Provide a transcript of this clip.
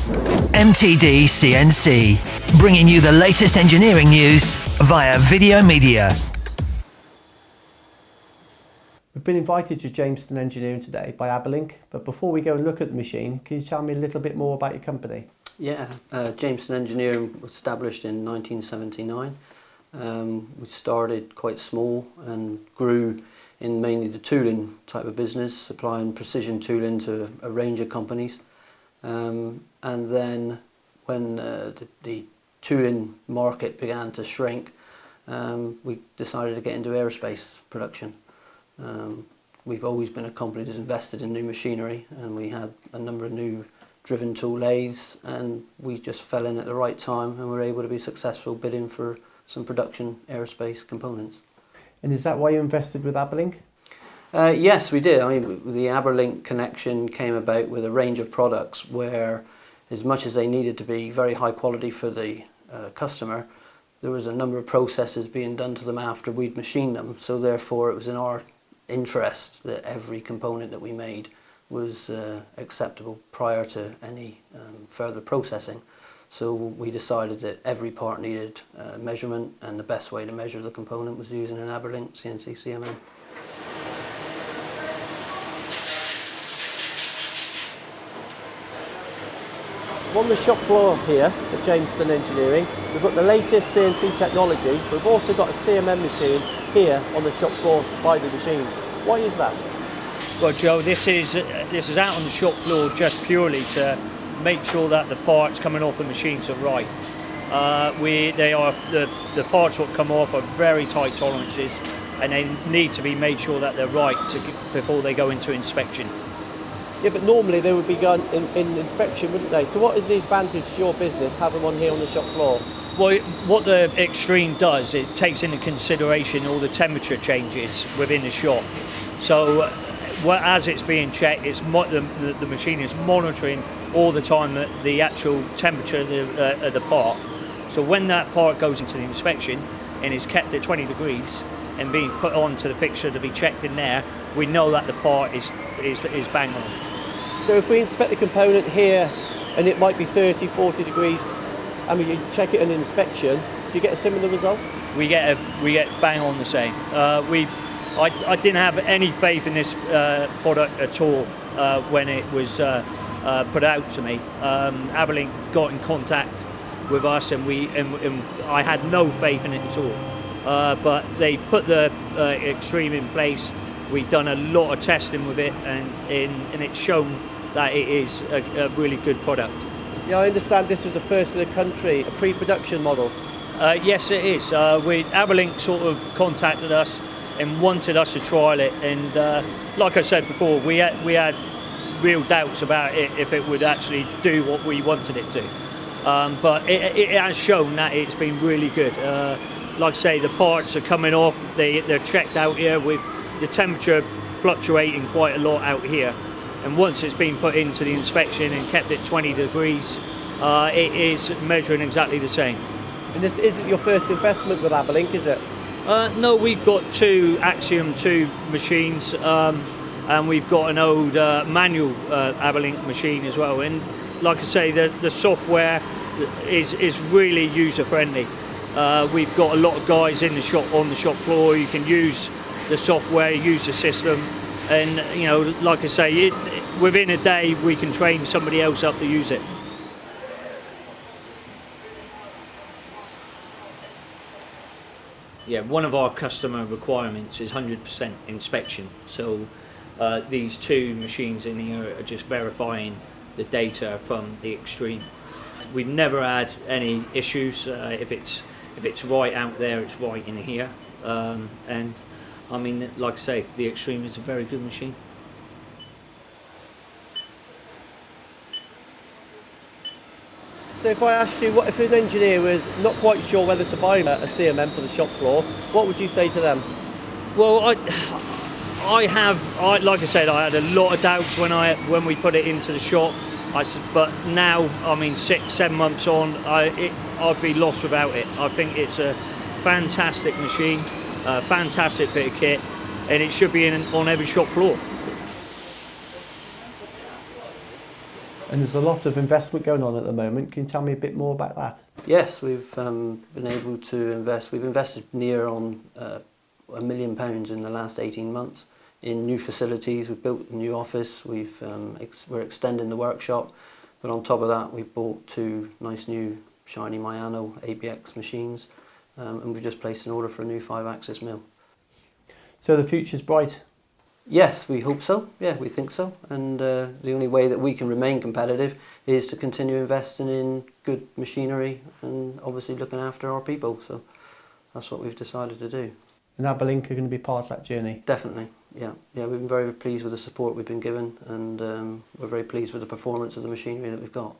MTDCNC, bringing you the latest engineering news via video media. We've been invited to Jamestan Engineering today by Aberlink, but before we go and look at the machine, can you tell me a little bit more about your company? Yeah, Jamestan Engineering was established in 1979. We started quite small and grew in mainly the tooling type of business, supplying precision tooling to a range of companies. And then when the tooling market began to shrink, we decided to get into aerospace production. We've always been a company that's invested in new machinery, and we had a number of new driven tool lathes, and we just fell in at the right time and were able to be successful bidding for some production aerospace components. And is that why you invested with Aberlink? Yes, we did. I mean, the Aberlink connection came about with a range of products where, as much as they needed to be very high quality for the customer, there was a number of processes being done to them after we'd machined them. So therefore it was in our interest that every component that we made was acceptable prior to any further processing. So we decided that every part needed measurement, and the best way to measure the component was using an Aberlink CNC CMM. I'm on the shop floor here at Jamestan Engineering. We've got the latest CNC technology. We've also got a CMM machine here on the shop floor by the machines. Why is that? Well, Joe, this is out on the shop floor just purely to make sure that the parts coming off the machines are right. The parts that come off are very tight tolerances, and they need to be made sure that they're right before they go into inspection. Yeah, but normally they would be done in inspection, wouldn't they? So what is the advantage to your business having one here on the shop floor? Well, what the Extreme does, it takes into consideration all the temperature changes within the shop. So as it's being checked, the machine is monitoring all the time the actual temperature of the part. So when that part goes into the inspection and is kept at 20 degrees and being put onto the fixture to be checked in there, we know that the part is bang on. So if we inspect the component here and it might be 30, 40 degrees, and we check it in inspection, do you get a similar result? We get bang on the same. I didn't have any faith in this product at all when it was put out to me. Aberlink got in contact with us, and I had no faith in it at all. But they put the Extreme in place. We've done a lot of testing with it, and it's shown that it is a really good product. Yeah, I understand this was the first in the country, a pre-production model. Yes, it is. Aberlink sort of contacted us and wanted us to trial it, and like I said before, we had real doubts about it if it would actually do what we wanted it to. But it has shown that it's been really good. Like I say, the parts are coming off. They're checked out here with the temperature fluctuating quite a lot out here. And once it's been put into the inspection and kept at 20 degrees, it is measuring exactly the same. And this isn't your first investment with Aberlink, is it? No, we've got two Axiom 2 machines, and we've got an old manual Aberlink machine as well. And like I say, the software is really user-friendly. We've got a lot of guys in the shop, on the shop floor. You can use the software, use the system, and like I say, within a day we can train somebody else up to use it. Yeah, one of our customer requirements is 100% inspection. So these two machines in here are just verifying the data from the Extreme. We've never had any issues. If it's right out there, it's right in here. And I mean, like I say, the Extreme is a very good machine. So if I asked you, what if an engineer was not quite sure whether to buy a CMM for the shop floor, what would you say to them? Well, like I said, I had a lot of doubts when we put it into the shop. But now, I mean, 6-7 months on, I'd be lost without it. I think it's a fantastic machine, a fantastic bit of kit, and it should be on every shop floor. And there's a lot of investment going on at the moment. Can you tell me a bit more about that? Yes, we've been able to invest. We've invested near on £1 million in the last 18 months in new facilities. We've built a new office. We're extending the workshop, but on top of that, we've bought 2 nice new shiny Mayano ABX machines, and we've just placed an order for a new 5-axis mill. So the future's bright. Yes, we hope so. Yeah, we think so. And the only way that we can remain competitive is to continue investing in good machinery and obviously looking after our people. So that's what we've decided to do. And Aberlink are going to be part of that journey. Definitely, yeah. Yeah, we've been very pleased with the support we've been given, and we're very pleased with the performance of the machinery that we've got.